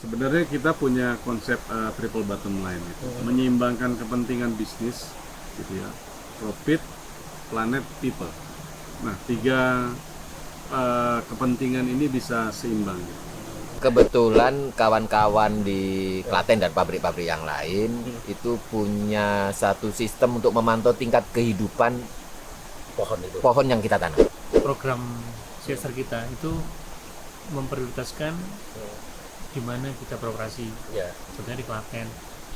Sebenarnya kita punya konsep triple bottom line itu, menyeimbangkan kepentingan bisnis, gitu ya, profit, planet, people. Nah, tiga kepentingan ini bisa seimbang. Gitu. Kebetulan kawan-kawan di Klaten dan pabrik-pabrik yang lain itu punya satu sistem untuk memantau tingkat kehidupan pohon yang kita tanam. Program CSR kita itu memprioritaskan di mana kita beroperasi. Ya. Sebenarnya di Klaten.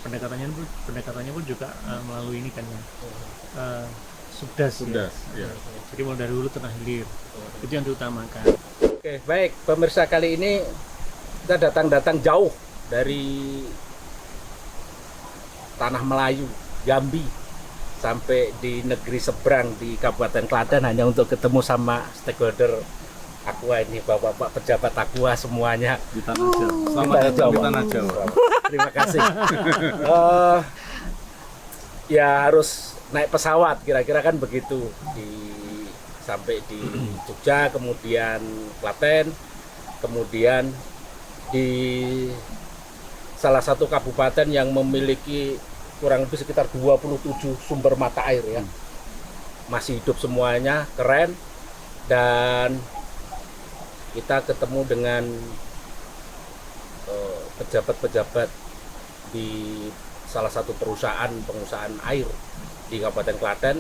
Pendekatannya pun juga melalui ini kan ya. Subdas ya. Ya. Jadi mulai dari hulu tengah hilir. Itu yang diutamakan. Oke, baik pemirsa, kali ini kita datang jauh dari Tanah Melayu, Jambi, sampai di negeri seberang di Kabupaten Klaten hanya untuk ketemu sama stakeholder Aqua ini, bapak-bapak pejabat Aqua semuanya Di Tanah Jawa. Selamat datang di Tanah Jawa. Terima kasih. Ya harus naik pesawat kira-kira kan begitu, sampai di Jogja, kemudian Klaten, kemudian di salah satu kabupaten yang memiliki kurang lebih sekitar 27 sumber mata air ya. Masih hidup semuanya, keren. Dan kita ketemu dengan pejabat-pejabat di salah satu pengusahaan air di Kabupaten Klaten.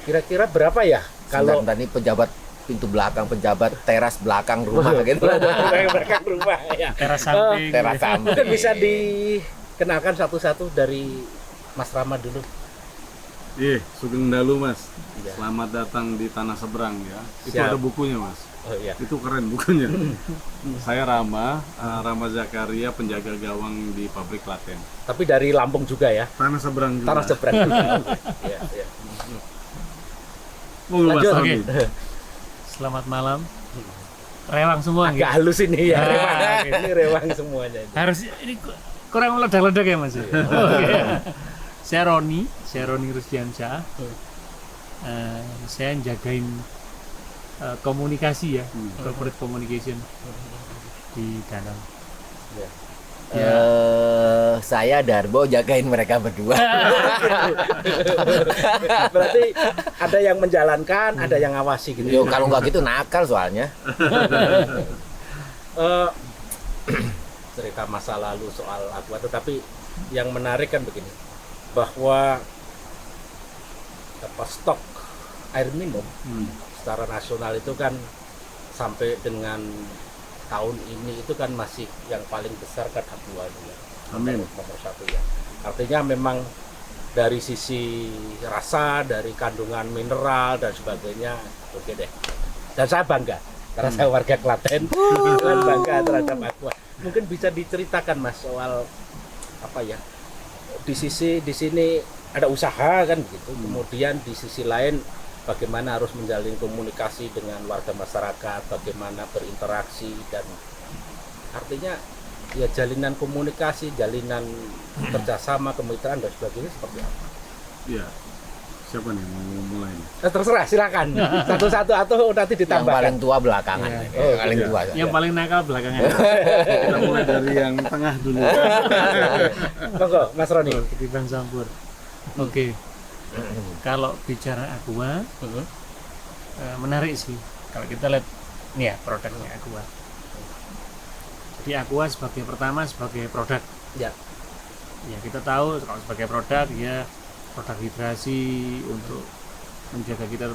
Kira-kira berapa ya kalau Tadi pejabat pintu belakang, pejabat teras belakang rumah gitu. belakang rumah ya. Teras samping. Teras samping. Mungkin bisa dikenalkan satu-satu dari Mas Rama dulu. Sugeng Dalu Mas. Iya. Selamat datang di Tanah Seberang ya. Itu Siap. ada bukunya Mas. Oh iya. Itu keren bukunya. Saya Rama Zakaria, penjaga gawang di pabrik Klaten. Tapi dari Lampung juga ya. Tanah Seberang juga. Tanah seberang. Iya, iya. Monggo, Mas Lanjut. Rami. Oke. Selamat malam. Rewang semua Agak gitu. halus ini ya. Ah, Rewang. oke. Ini rewang semuanya. Harus ini kurang meledak-ledak ya Mas. Oke. Saya Roni Rusdiansyah. Saya jagain komunikasi ya, corporate communication di Danau. Saya Darbo jagain mereka berdua. Berarti ada yang menjalankan, ada yang ngawasi gitu. Yo, kalau nggak gitu nakal soalnya. Cerita masa lalu soal Aqua, tetapi yang menarik kan begini, bahwa stok air minum secara nasional itu kan sampai dengan tahun ini itu kan masih yang paling besar kan Aqua ya. Amin. Nomor satu ya. Artinya memang dari sisi rasa, dari kandungan mineral dan sebagainya, oke deh. Dan saya bangga karena saya warga Klaten, dan bangga terhadap Aqua. Mungkin bisa diceritakan Mas soal apa ya? Di sini ada usaha kan gitu. Kemudian di sisi lain bagaimana harus menjalin komunikasi dengan warga masyarakat, bagaimana berinteraksi, dan artinya ya jalinan komunikasi, jalinan kerjasama, kemitraan dan sebagainya seperti apa? Iya. Siapa nih mau mulai nih? Terserah, silakan satu-satu atau nanti Yang ditambahkan. paling tua belakangan. Iya. Yang paling iya. tua. Yang paling nakal belakangan. Kita mulai dari yang tengah dulu. Monggo, Mas Roni. Di Bang Sampur. Oke. Kalau bicara Aqua, menarik sih. Kalau kita lihat nih ya produknya Aqua. Jadi Aqua sebagai produk. Ya. Ya kita tahu kalau sebagai produk ya produk hidrasi untuk menjaga kita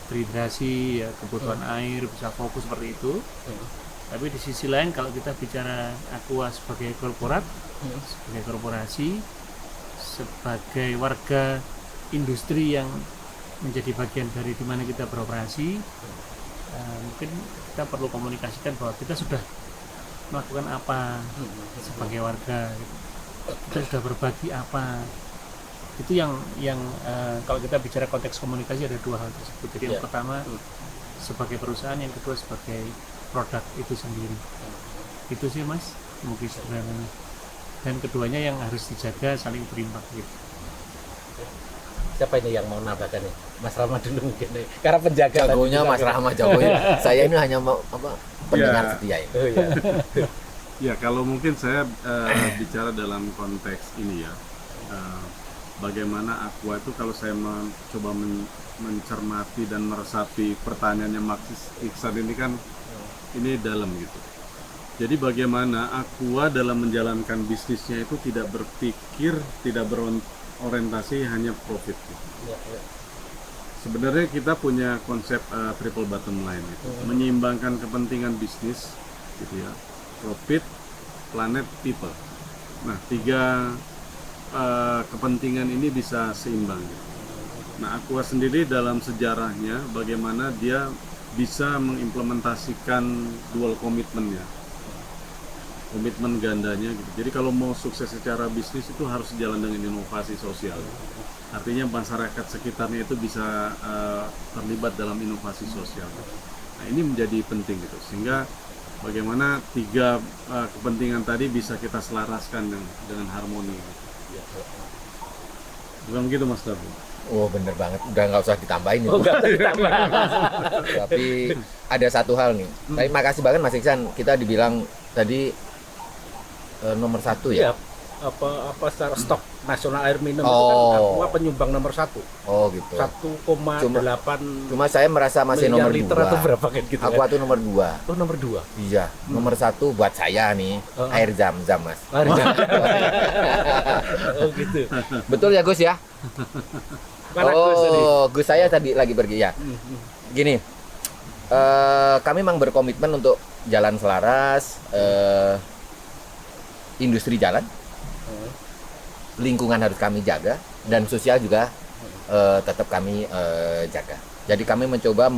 terhidrasi ya, kebutuhan air bisa fokus seperti itu. Tapi di sisi lain kalau kita bicara Aqua sebagai sebagai korporasi, sebagai warga industri yang menjadi bagian dari di mana kita beroperasi, mungkin kita perlu komunikasikan bahwa kita sudah melakukan apa sebagai warga, kita sudah berbagi apa. Itu yang kalau kita bicara konteks komunikasi ada dua hal tersebut. Jadi yang pertama sebagai perusahaan, yang kedua sebagai produk itu sendiri. Itu sih Mas, mungkin sederhananya. Dan keduanya yang harus dijaga saling berimbang gitu. Siapa ini yang mau nambahkan nih? Mas Rama dulu mungkin nih. Karena penjaga Jagonya tadi Mas kita- Rahmat, jagonya. Saya ini hanya pendengar Ya. setia ini. Oh iya. Ya, kalau mungkin saya bicara dalam konteks ini ya, bagaimana Aqua itu kalau saya mencoba mencermati dan meresapi pertanyaannya Mas Iksan ini kan ini dalam gitu. Jadi bagaimana Aqua dalam menjalankan bisnisnya itu tidak berpikir, tidak berorientasi hanya profit. Gitu. Sebenarnya kita punya konsep triple bottom line itu, menyeimbangkan kepentingan bisnis, gitu ya, profit, planet, people. Nah, tiga kepentingan ini bisa seimbang. Gitu. Nah, Aqua sendiri dalam sejarahnya, bagaimana dia bisa mengimplementasikan dual komitmennya, komitmen gandanya. Gitu. Jadi kalau mau sukses secara bisnis itu harus jalan dengan inovasi sosial. Artinya masyarakat sekitarnya itu bisa terlibat dalam inovasi sosial. Nah, ini menjadi penting gitu. Sehingga bagaimana tiga kepentingan tadi bisa kita selaraskan dengan harmoni. Bukan begitu Mas Darbu? Oh bener banget, udah nggak usah ditambahin itu. Oh, nggak usah ditambah. Tapi ada satu hal nih. Tapi makasih banget Mas Iksan, kita dibilang tadi nomor 1 ya. Iya, apa secara stok nasional air minum itu Oh. kan Aqua penyumbang nomor 1. Oh gitu. 1,8 Cuma saya merasa masih miliar nomor liter atau 2. berapa kan gitu. Aqua tuh nomor 2. Oh, nomor 2. Iya, nomor 1 buat saya nih air zam-zam Mas. Oh gitu. Betul ya Gus ya? Mana Gus tadi? Oh, Gus saya tadi lagi pergi ya. Gini, kami memang berkomitmen untuk jalan selaras, industri jalan, lingkungan harus kami jaga, dan sosial juga tetap kami jaga. Jadi kami mencoba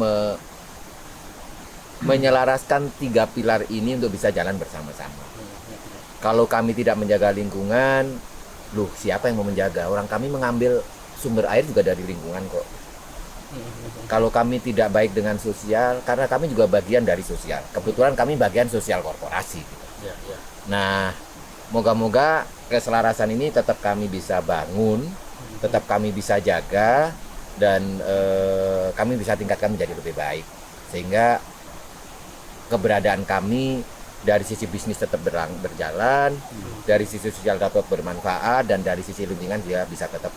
menyelaraskan 3 pilar ini untuk bisa jalan bersama-sama. Kalau kami tidak menjaga lingkungan, loh siapa yang mau menjaga? Orang kami mengambil sumber air juga dari lingkungan kok. Kalau kami tidak baik dengan sosial, karena kami juga bagian dari sosial. Kebetulan kami bagian sosial korporasi. Gitu. Ya, ya. Nah, moga-moga keselarasan ini tetap kami bisa bangun, tetap kami bisa jaga, dan kami bisa tingkatkan menjadi lebih baik. Sehingga keberadaan kami dari sisi bisnis tetap berjalan, dari sisi sosial tetap bermanfaat, dan dari sisi lingkungan dia bisa tetap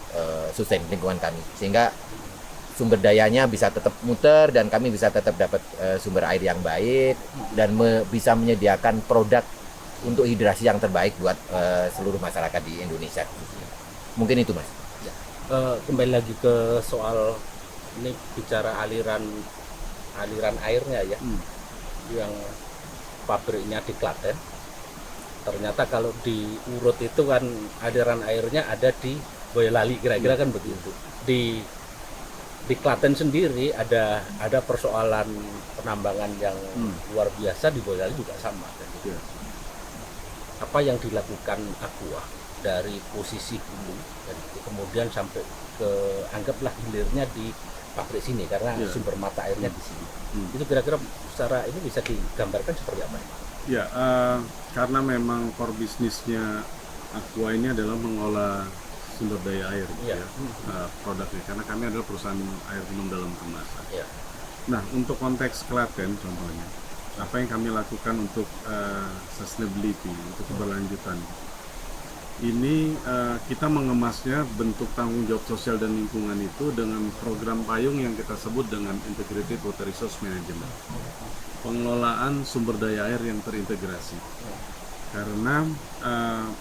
sustain lingkungan kami. Sehingga sumber dayanya bisa tetap muter dan kami bisa tetap dapat sumber air yang baik dan bisa menyediakan produk untuk hidrasi yang terbaik buat seluruh masyarakat di Indonesia. Mungkin itu Mas. Kembali lagi ke soal ini bicara aliran airnya ya, yang pabriknya di Klaten. Ternyata kalau diurut itu kan aliran airnya ada di Boyolali, kira-kira kan begitu. Di Klaten sendiri ada persoalan penambangan yang luar biasa, di Boyolali juga sama. Ya. Apa yang dilakukan Aqua dari posisi hulu dan kemudian sampai ke anggaplah hilirnya di pabrik sini karena sumber mata airnya di sini. Itu kira-kira secara ini bisa digambarkan seperti apa? Ya, karena memang core bisnisnya Aqua ini adalah mengolah sumber daya air, gitu ya, produknya. Karena kami adalah perusahaan air minum dalam kemasan. Ya. Nah, untuk konteks Klaten contohnya, apa yang kami lakukan untuk sustainability, untuk keberlanjutan. Ini kita mengemasnya bentuk tanggung jawab sosial dan lingkungan itu dengan program payung yang kita sebut dengan Integrated Water Resource Management. Pengelolaan sumber daya air yang terintegrasi. Karena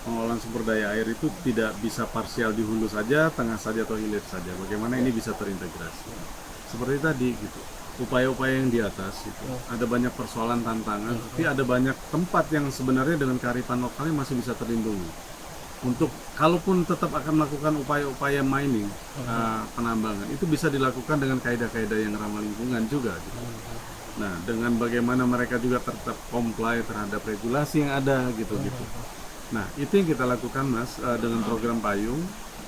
pengelolaan sumber daya air itu tidak bisa parsial di hulu saja, tengah saja atau hilir saja. Bagaimana ini bisa terintegrasi? Seperti tadi gitu. Upaya-upaya yang di atas itu ada banyak persoalan tantangan, tapi ada banyak tempat yang sebenarnya dengan kearifan lokalnya masih bisa terlindungi. Untuk kalaupun tetap akan melakukan upaya-upaya mining, penambangan itu bisa dilakukan dengan kaidah-kaidah yang ramah lingkungan juga. Gitu. Nah, dengan bagaimana mereka juga tetap comply terhadap regulasi yang ada, gitu-gitu. Nah, itu yang kita lakukan Mas dengan program payung.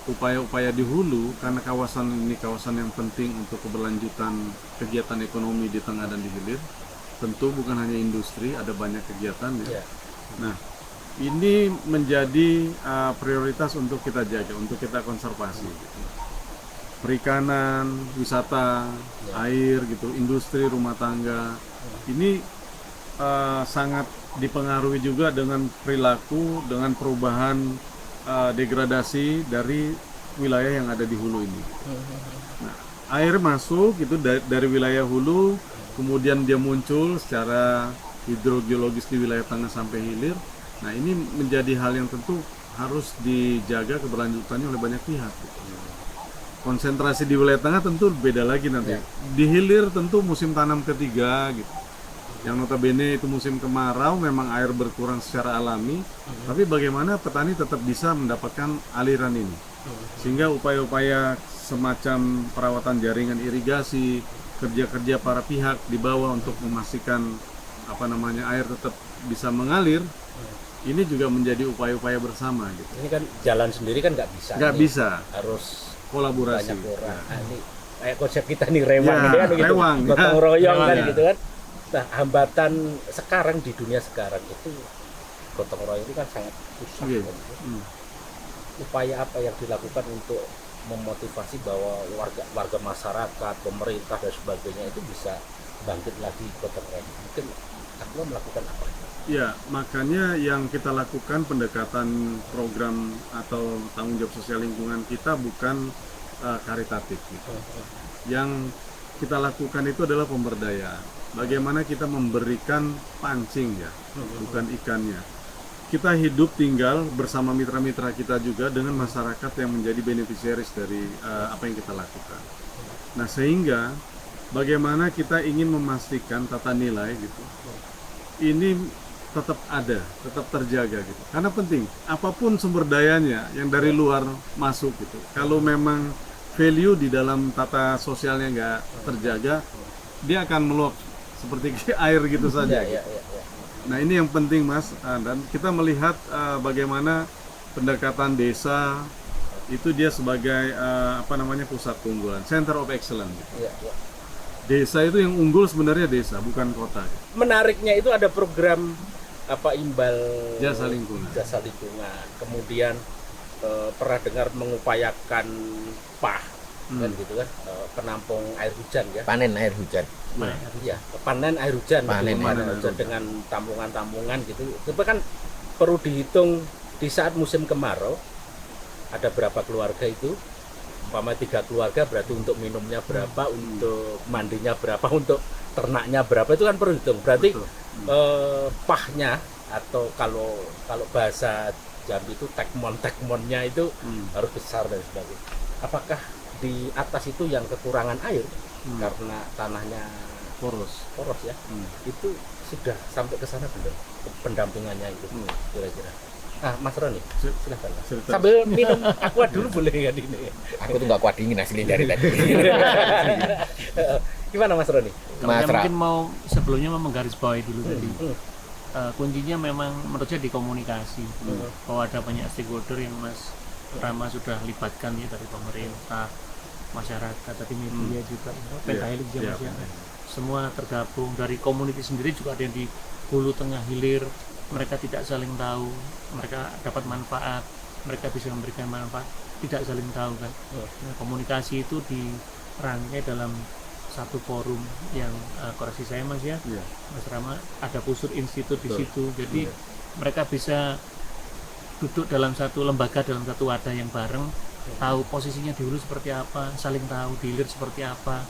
Upaya-upaya di hulu, karena kawasan ini kawasan yang penting untuk keberlanjutan kegiatan ekonomi di tengah dan di hilir. Tentu bukan hanya industri, ada banyak kegiatan ya. Nah, ini menjadi prioritas untuk kita jaga, untuk kita konservasi. Gitu. Perikanan, wisata, air, gitu, industri, rumah tangga, ini sangat dipengaruhi juga dengan perilaku, dengan perubahan degradasi dari wilayah yang ada di hulu ini. Nah, air masuk itu dari wilayah hulu, kemudian dia muncul secara hidrogeologis di wilayah tengah sampai hilir. Nah, ini menjadi hal yang tentu harus dijaga keberlanjutannya oleh banyak pihak. Konsentrasi di wilayah tengah tentu beda lagi nanti. Di hilir tentu musim tanam ketiga gitu. Yang notabene itu musim kemarau, memang air berkurang secara alami, tapi bagaimana petani tetap bisa mendapatkan aliran ini, sehingga upaya-upaya semacam perawatan jaringan irigasi, kerja-kerja para pihak di bawah untuk memastikan air tetap bisa mengalir, ini juga menjadi upaya-upaya bersama gitu. Ini kan jalan sendiri kan nggak bisa. Nggak bisa, Harus kolaborasi. banyak orang. Nah, ini kayak konsep kita nih rewang Ya, ini kan gitu. rewang. Gotong royong kan Ya. gitu kan. Nah, hambatan sekarang di dunia sekarang itu gotong royong itu kan sangat susah. Iya. Kan. Upaya apa yang dilakukan untuk memotivasi bahwa warga masyarakat, pemerintah dan sebagainya itu bisa bangkit lagi gotong royong? Mungkin Aqua melakukan apa? Ya, makanya yang kita lakukan pendekatan program atau tanggung jawab sosial lingkungan kita bukan karitatif gitu. Yang kita lakukan itu adalah pemberdayaan. Bagaimana kita memberikan pancing ya, bukan ikannya. Kita hidup tinggal bersama mitra-mitra kita juga dengan masyarakat yang menjadi beneficiaries dari apa yang kita lakukan. Nah, sehingga bagaimana kita ingin memastikan tata nilai gitu. Ini tetap ada, tetap terjaga gitu. Karena penting, apapun sumber dayanya yang dari luar masuk gitu. Kalau memang value di dalam tata sosialnya nggak terjaga, dia akan meluap seperti air gitu saja. Ya. Nah, ini yang penting Mas, dan kita melihat bagaimana pendekatan desa itu dia sebagai pusat keunggulan, center of excellence. Ya. Desa itu yang unggul sebenarnya desa, bukan kota. Menariknya itu ada program imbal Jasa lingkungan. Kemudian pernah dengar mengupayakan PAH kan gitu kan, penampung air hujan ya. Panen air hujan. Iya, panen air hujan, Panen air hujan dengan tampungan-tampungan gitu. Tapi kan perlu dihitung di saat musim kemarau ada berapa keluarga itu. Umpama 3 keluarga berarti untuk minumnya berapa, untuk mandinya berapa, untuk ternaknya berapa, itu kan perlu hitung. Berarti pahnya atau kalau bahasa Jambi itu tekmonnya itu harus besar dan sebagainya. Apakah di atas itu yang kekurangan air karena tanahnya poros ya, itu sudah sampai ke sana belum pendampingannya itu kira-kira? Mas Roni, silahkan sambil minum aqua dulu boleh kan ini? Aku tuh nggak kuat dingin asli dari tadi. Gimana Mas Roni? Saya mungkin mau sebelumnya mau menggarisbawahi dulu tadi. Kuncinya memang menurut saya di komunikasi. Bahwa ada banyak stakeholder yang Mas Rama sudah libatkan ya, dari pemerintah, masyarakat, tadi media juga, pentahelik juga semua tergabung. Dari community sendiri juga ada yang di hulu, tengah, hilir. Mereka tidak saling tahu, mereka dapat manfaat, mereka bisa memberikan manfaat, tidak saling tahu kan. Nah, komunikasi itu dirangkai dalam satu forum yang koreksi saya Mas ya, Mas Rama, ada pusur institut di situ, jadi mereka bisa duduk dalam satu lembaga, dalam satu wadah yang bareng, tahu posisinya di hulu seperti apa, saling tahu di hilir seperti apa,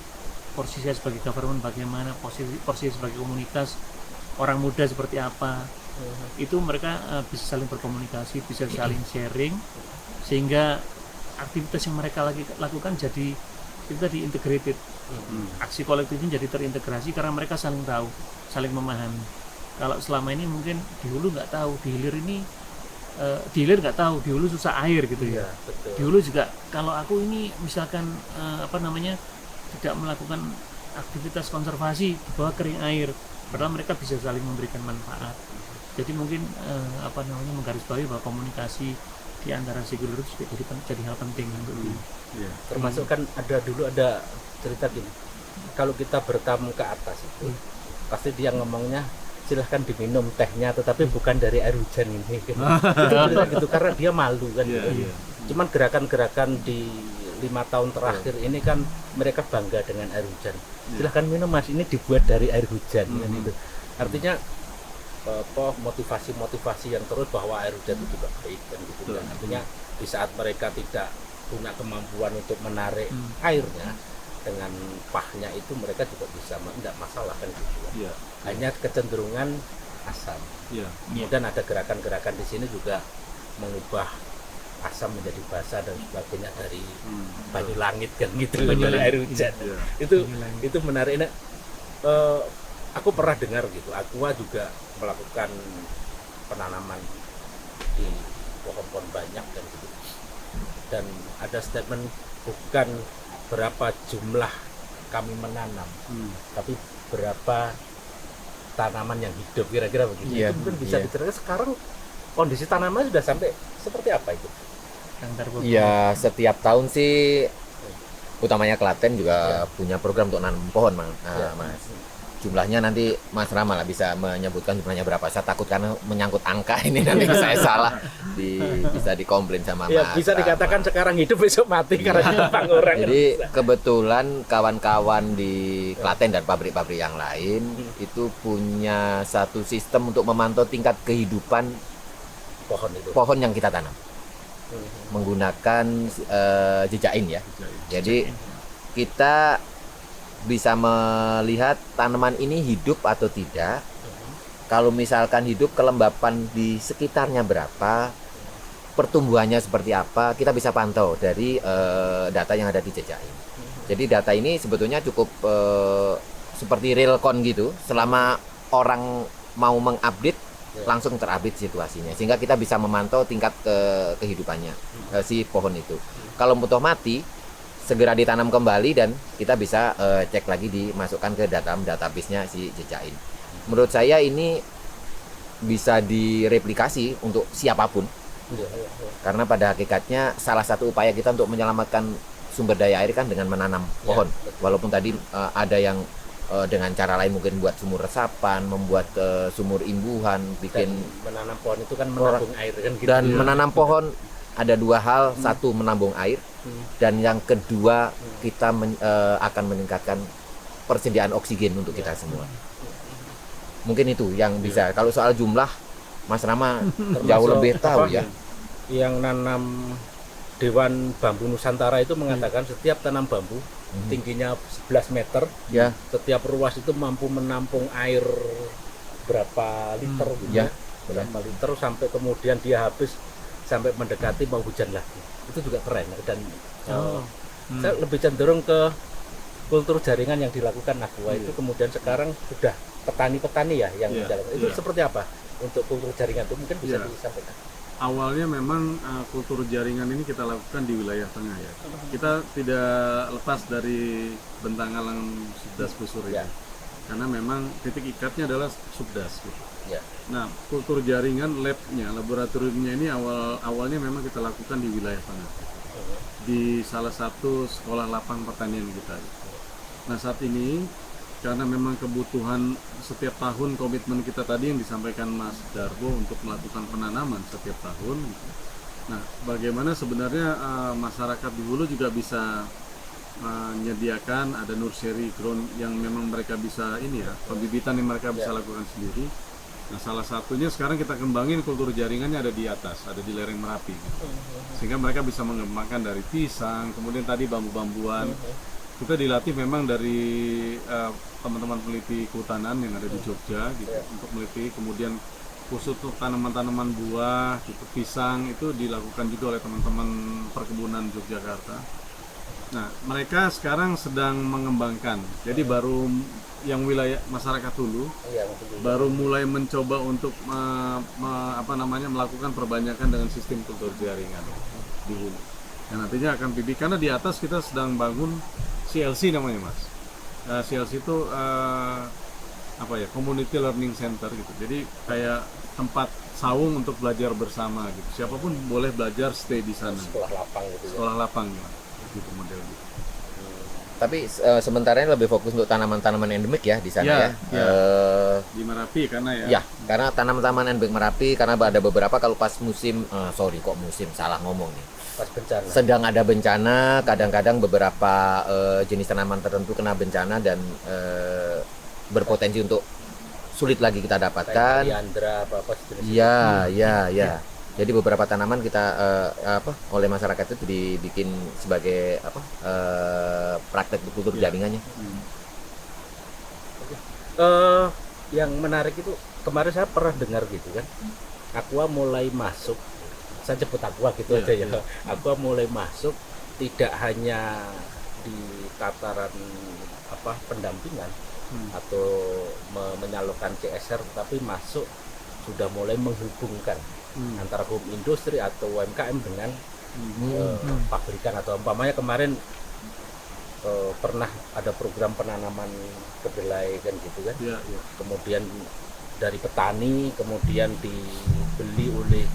posisinya sebagai government bagaimana, posisi sebagai komunitas, orang muda seperti apa. Itu mereka bisa saling berkomunikasi, bisa saling sharing, sehingga aktivitas yang mereka lakukan jadi itu tadi integrated. Aksi kolektifnya jadi terintegrasi karena mereka saling tahu, saling memahami. Kalau selama ini mungkin di hulu nggak tahu, di hilir nggak tahu, di hulu susah air gitu ya. Di hulu juga kalau aku ini misalkan tidak melakukan aktivitas konservasi di bawah kering air, padahal mereka bisa saling memberikan manfaat. Jadi mungkin menggarisbawahi bahwa komunikasi di antara stakeholder juga jadi hal penting untuk termasuk kan ada cerita gini, kalau kita bertamu ke atas itu pasti dia ngomongnya silahkan diminum tehnya, tetapi bukan dari air hujan ini itu gitu karena dia malu kan gitu. Cuman gerakan-gerakan di 5 tahun terakhir ini kan mereka bangga dengan air hujan. Silahkan minum Mas, ini dibuat dari air hujan kan itu. Artinya motivasi yang terus bahwa air hujan itu juga baik kan gitu kan. Artinya di saat mereka tidak punya kemampuan untuk menarik airnya dengan pahnya itu mereka juga bisa tidak masalah kan gitu kan. Iya. Hanya kecenderungan asam. Iya. Kemudian ada gerakan-gerakan di sini juga mengubah asam menjadi basa dan sebagainya dari banyu langit kan gitu Banyu dari langit, air hujan. iya. Itu menarik. Nah, aku pernah dengar gitu. Aqua juga melakukan penanaman di pohon-pohon banyak dan gitu. Dan ada statement bukan berapa jumlah kami menanam, tapi berapa tanaman yang hidup kira-kira begitu. Iya, Itu mungkin bisa iya. diceritakan sekarang kondisi tanaman sudah sampai seperti apa itu? yang terbuka. Ya setiap tahun sih utamanya Klaten juga punya program untuk nanam pohon Mas. Jumlahnya nanti Mas Rama lah bisa menyebutkan jumlahnya berapa. Saya takut karena menyangkut angka ini nanti saya salah bisa dikomplain sama Ya Mas bisa Rama. dikatakan sekarang hidup besok mati karena ditebang orang. Jadi kebetulan kawan-kawan di Klaten dan pabrik-pabrik yang lain itu punya satu sistem untuk memantau tingkat kehidupan pohon itu. pohon yang kita tanam menggunakan jejain ya. Jadi kita bisa melihat tanaman ini hidup atau tidak. Kalau misalkan hidup, kelembapan di sekitarnya berapa, pertumbuhannya seperti apa, kita bisa pantau dari data yang ada di jejain. Jadi data ini sebetulnya cukup seperti realcon gitu. Selama orang mau mengupdate, langsung terupdate situasinya, sehingga kita bisa memantau tingkat kehidupannya si pohon itu. Kalau butuh mati, segera ditanam kembali dan kita bisa cek lagi, dimasukkan ke database-nya si jejain. Menurut saya ini bisa direplikasi untuk siapapun, karena pada hakikatnya salah satu upaya kita untuk menyelamatkan sumber daya air kan dengan menanam pohon. Walaupun tadi ada yang dengan cara lain mungkin buat sumur resapan, membuat sumur imbuhan, bikin Dan menanam pohon itu kan menabung air kan gitu. dan menanam pohon ada dua hal, satu menambung air, dan yang kedua kita akan meningkatkan persediaan oksigen untuk kita semua. Mungkin itu yang bisa. Kalau soal jumlah, Mas Rama jauh lebih tahu ya. Yang nanam Dewan Bambu Nusantara itu mengatakan setiap tanam bambu tingginya 11 meter, Ya, setiap ruas itu mampu menampung air berapa liter gitu Ya. berapa liter sampai kemudian dia habis sampai mendekati mau hujan lagi. Itu juga keren dan saya lebih cenderung ke kultur jaringan yang dilakukan Aqua itu kemudian sekarang sudah petani-petani ya yang menjalankan. Itu seperti apa untuk kultur jaringan itu mungkin bisa disampaikan. Awalnya memang kultur jaringan ini kita lakukan di wilayah tengah ya. Kita tidak lepas dari bentang alam Subdas Busur ini. Karena memang titik ikatnya adalah Subdas gitu. Ya. Nah, kultur jaringan labnya, laboratoriumnya ini awalnya memang kita lakukan di wilayah tengah. Di salah satu sekolah lapang pertanian kita. Nah, saat ini karena memang kebutuhan setiap tahun, komitmen kita tadi yang disampaikan Mas Darbo untuk melakukan penanaman setiap tahun. Nah, bagaimana sebenarnya masyarakat di hulu juga bisa menyediakan ada nursery ground yang memang mereka bisa ini ya, pembibitan yang mereka bisa lakukan sendiri. Nah, salah satunya sekarang kita kembangin kultur jaringannya ada di atas, ada di lereng Merapi gitu. Sehingga mereka bisa mengembangkan dari pisang, kemudian tadi bambu-bambuan. Kita dilatih memang dari teman-teman peneliti kehutanan yang ada di Jogja gitu, untuk meneliti, kemudian khusus untuk tanaman-tanaman buah gitu, pisang itu dilakukan juga oleh teman-teman perkebunan Yogyakarta. Nah, mereka sekarang sedang mengembangkan. Jadi baru yang wilayah masyarakat Hulu baru mulai mencoba untuk melakukan perbanyakan dengan sistem kultur jaringan di Hulu. Dan nantinya akan PB karena di atas kita sedang bangun CLC namanya Mas. CLC itu Community Learning Center gitu. Jadi kayak tempat saung untuk belajar bersama gitu. Siapapun boleh belajar stay di sana. Sekolah lapang gitu ya. Sekolah lapang gitu model gitu. tapi sementara ini lebih fokus untuk tanaman-tanaman endemik ya di sana ya. Di Merapi karena Ya, karena tanaman-tanaman endemik Merapi karena ada beberapa kalau pas musim salah ngomong nih. Pas bencana. Sedang ada bencana, kadang-kadang beberapa jenis tanaman tertentu kena bencana dan berpotensi untuk sulit lagi kita Kayak dapatkan. Liandra apa sejenis itu. Ya. Jadi beberapa tanaman kita oleh masyarakat itu dibikin sebagai praktek kultur jaringannya. Yang menarik itu kemarin saya pernah dengar gitu kan, Aqua mulai masuk, saya sebut Aqua gitu aja ya. Aqua mulai masuk tidak hanya di tataran pendampingan atau menyalurkan CSR, tapi masuk sudah mulai menghubungkan antara home industri atau UMKM dengan pabrikan, atau umpamanya kemarin pernah ada program penanaman kedelai kan gitu kan. Kemudian dari petani kemudian dibeli oleh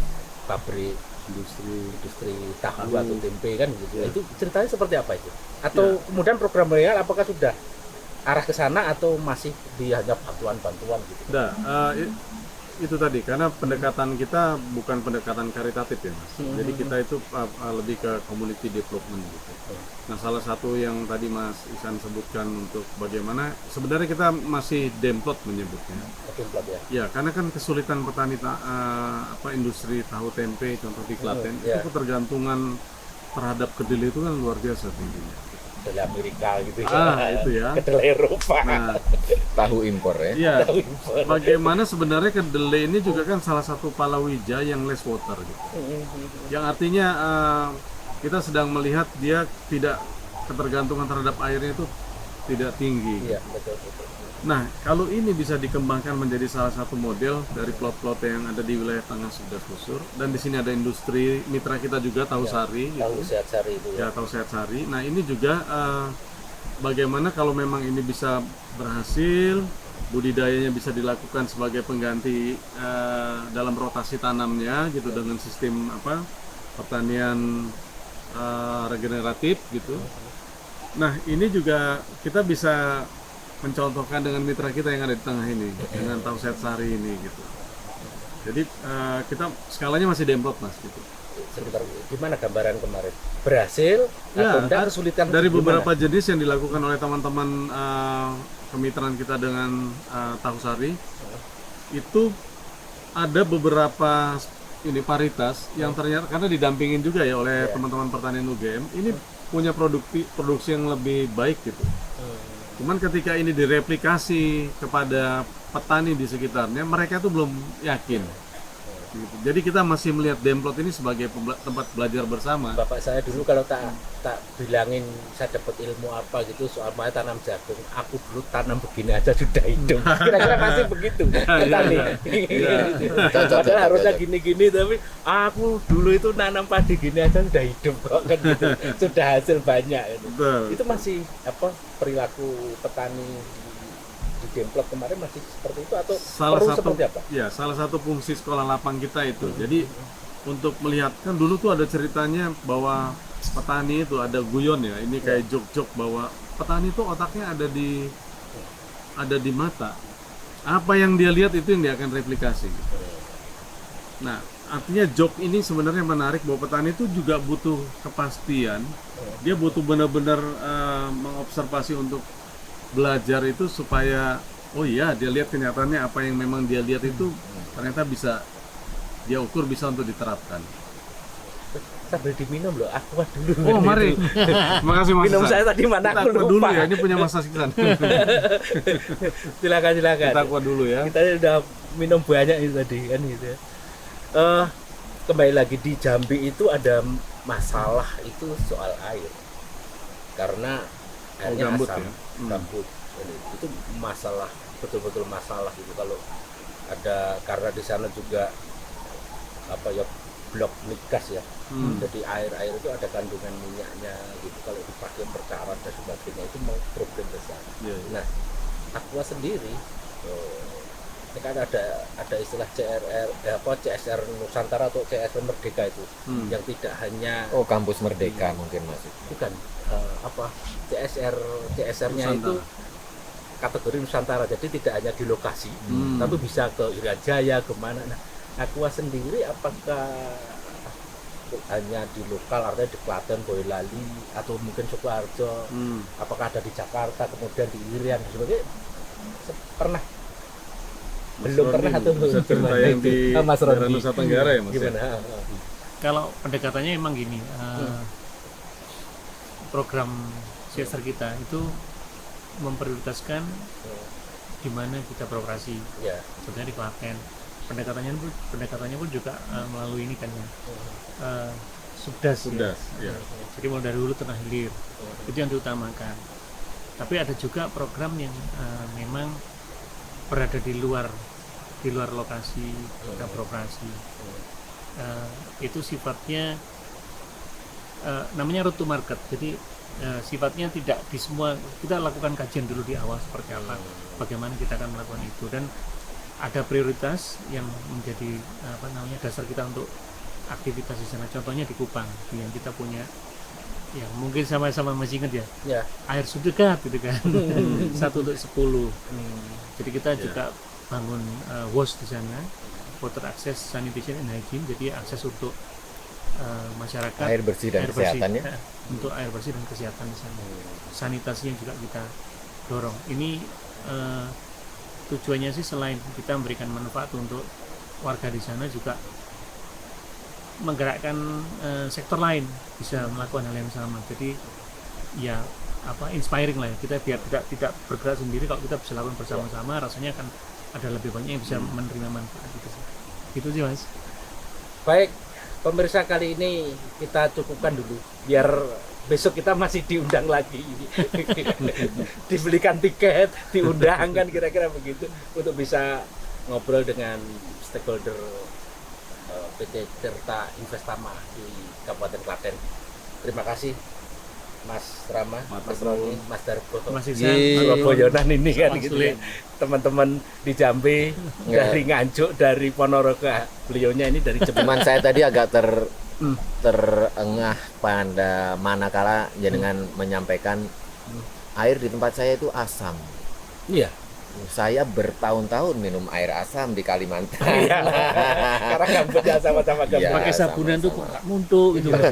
pabrik industri tahu atau tempe kan gitu. Itu ceritanya seperti apa itu? Atau kemudian program real apakah sudah arah ke sana atau masih hanya bantuan-bantuan gitu? Itu tadi, karena pendekatan kita bukan pendekatan karitatif ya Mas. Jadi kita itu lebih ke community development gitu. Nah, salah satu yang tadi Mas Ihsan sebutkan untuk bagaimana sebenarnya kita masih demplot menyebutnya. Demplot ya. Ya, karena kan kesulitan petani industri tahu tempe contoh di Klaten itu ketergantungan terhadap kedelai itu kan luar biasa tingginya. Kedelai Amerika gitu ya. Itu ya. Kedelai Eropa. Nah, Tahu impor ya. iya. Bagaimana sebenarnya kedelai ini juga kan salah satu palawija yang less water gitu. Yang artinya kita sedang melihat dia tidak ketergantungan terhadap airnya itu tidak tinggi. Iya, betul. Nah, kalau ini bisa dikembangkan menjadi salah satu model dari plot-plot yang ada di wilayah Tengah Sudah Susur, dan di sini ada industri mitra kita juga Tahu Sari. Tahu Sehat Sari itu ya. Tahu Sehat Sari. Nah, ini juga bagaimana kalau memang ini bisa berhasil, budidayanya bisa dilakukan sebagai pengganti dalam rotasi tanamnya gitu dengan sistem pertanian regeneratif gitu. Nah, ini juga kita bisa mencontohkan dengan mitra kita yang ada di tengah ini dengan Tahu Sehat Sari ini gitu. Jadi kita skalanya masih demplot Mas gitu. Sebentar, gimana gambaran kemarin? Berhasil atau enggak, kesulitan dari gimana? beberapa jenis yang dilakukan oleh teman-teman kemitraan kita dengan Tahu Sari itu ada beberapa paritas yang ternyata karena didampingin juga ya oleh teman-teman pertanian UGM ini punya produksi yang lebih baik gitu. Cuman ketika ini direplikasi kepada petani di sekitarnya, mereka tuh belum yakin. Gitu. Jadi kita masih melihat demplot ini sebagai tempat belajar bersama. Bapak saya dulu kalau tak bilangin saya dapat ilmu apa gitu soal tanam jagung, aku dulu tanam begini aja sudah hidup. Kira-kira masih begitu petani. Padahal harusnya gini-gini, tapi aku dulu itu nanam padi gini aja sudah hidup kok kan gitu. Sudah hasil banyak gitu. Itu masih perilaku petani di demplot kemarin masih seperti itu atau seperti apa? Ya, salah satu fungsi sekolah lapang kita itu. Jadi untuk melihat kan dulu tuh ada ceritanya bahwa petani itu ada guyon ya. Ini kayak jok-jok bahwa petani itu otaknya ada di mata. Apa yang dia lihat itu yang dia akan replikasi. Nah, artinya joke ini sebenarnya menarik bahwa petani itu juga butuh kepastian. Dia butuh benar-benar mengobservasi untuk belajar itu supaya dia lihat kenyataannya apa yang memang dia lihat itu ternyata bisa dia ukur, bisa untuk diterapkan. Sambil diminum loh, aqua dulu. Oh mari, makasih Mas. Minum saya tadi mana aku lupa. Dulu ya, ini punya Mas Ihsan. Silakan. Kita aqua dulu ya. Kita udah minum banyak itu tadi kan gitu ya. Kembali lagi di Jambi itu ada masalah itu soal air. Karena airnya gambut asam, ya? gambut. Itu masalah, betul-betul masalah itu kalau ada, karena di sana juga blok migas ya. Jadi air itu ada kandungan minyaknya gitu, kalau dipakai berkarat dan sebagainya itu mau problem besar. Nah, Aqua sendiri kan ada istilah CSR Nusantara atau CSR Merdeka itu yang tidak hanya Kampus Merdeka mungkin Mas. Bukan CSR-nya itu kategori Nusantara, jadi tidak hanya di lokasi tapi bisa ke Irian Jaya kemana. Nah, Aqua sendiri apakah hanya di lokal, artinya di Klaten, Boyolali atau mungkin Sukoharjo, apakah ada di Jakarta kemudian di Irian sebagai pernah Belum Roni, pernah tuh. bisa cerita yang di Mas daerah Roni. Nusa Tenggara ya Mas? Gimana? Kalau pendekatannya emang gini, program CSR kita itu memprioritaskan di mana kita beroperasi. Ya. Sebenarnya di Klaten. Pendekatannya pun juga melalui ini kan ya. Subdas. Sudah, Ya. ya. Jadi mulai dari hulu tengah hilir. Itu yang diutamakan. Tapi ada juga program yang memang berada di luar lokasi kita beroperasi. Itu sifatnya namanya route to market. Jadi sifatnya tidak di semua, kita lakukan kajian dulu di awal seperti apa, bagaimana kita akan melakukan itu, dan ada prioritas yang menjadi dasar kita untuk aktivitas di sana. Contohnya di Kupang yang kita punya, ya mungkin sama-sama masih ingat ya, Ya. air sudekat gitu kan. 1 untuk 10. Jadi kita juga bangun WAS di sana, water access sanitation and hygiene, jadi akses untuk masyarakat Air bersih dan kesehatan ya. untuk air bersih dan kesehatan di sana. Sanitasinya juga kita dorong. Ini tujuannya sih selain kita memberikan manfaat untuk warga di sana, juga menggerakkan sektor lain bisa melakukan hal yang sama. Jadi ya inspiring lah ya. Kita biar tidak bergerak sendiri, kalau kita bisa lakukan bersama-sama, rasanya akan ada lebih banyak yang bisa menerima manfaat gitu sih. Gitu sih Mas. Baik, pemirsa, kali ini kita cukupkan dulu biar besok kita masih diundang lagi. Dibelikan tiket, diundang kan kira-kira begitu untuk bisa ngobrol dengan stakeholder PT Tirta Investama di Kabupaten Klaten. Terima kasih Mas Rama, Mas Roni, Mas Darbo, Mas Mas Iksan, Boyonan ini kan Mas gitu Sulit. ya. Teman-teman di Jambi, dari Nganjuk, dari Ponorogo, beliaunya ini dari Jepang. Cuman saya tadi agak terengah pada manakala jenengan menyampaikan air di tempat saya itu asam. Iya. Saya bertahun-tahun minum air asam di Kalimantan. Iya. Karena gambutnya sama-sama gambut. Iya. pakai sabunan tuh kok sama-sama. nggak muntuk gitu Mas.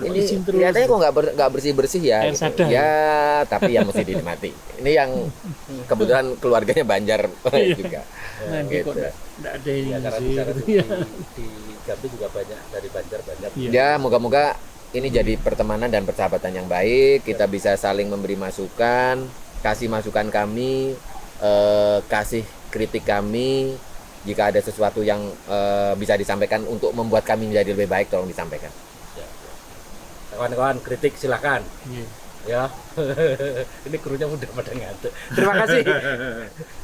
Ini Izin terus. kelihatannya kok nggak bersih-bersih ya. Air gitu. sadar. Ya, tapi yang mesti dinikmati. Ini yang kebetulan keluarganya Banjar juga. Nah, gitu. kok nggak ada ini Ya, karena sih. di sana gitu. tuh Iya. di Jambi juga banyak, dari Banjar banyak. Iya. Ya, moga-moga ini jadi pertemanan dan persahabatan yang baik. Kita bisa saling memberi masukan, kasih masukan kami, kasih kritik kami. Jika ada sesuatu yang bisa disampaikan untuk membuat kami menjadi lebih baik, tolong disampaikan. Ya. Kawan-kawan kritik silakan. Iya. Ya. Ini krunya udah pada ngantuk. Terima kasih.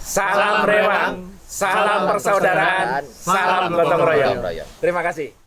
Salam rewang, salam persaudaraan, salam gotong royong. Terima kasih.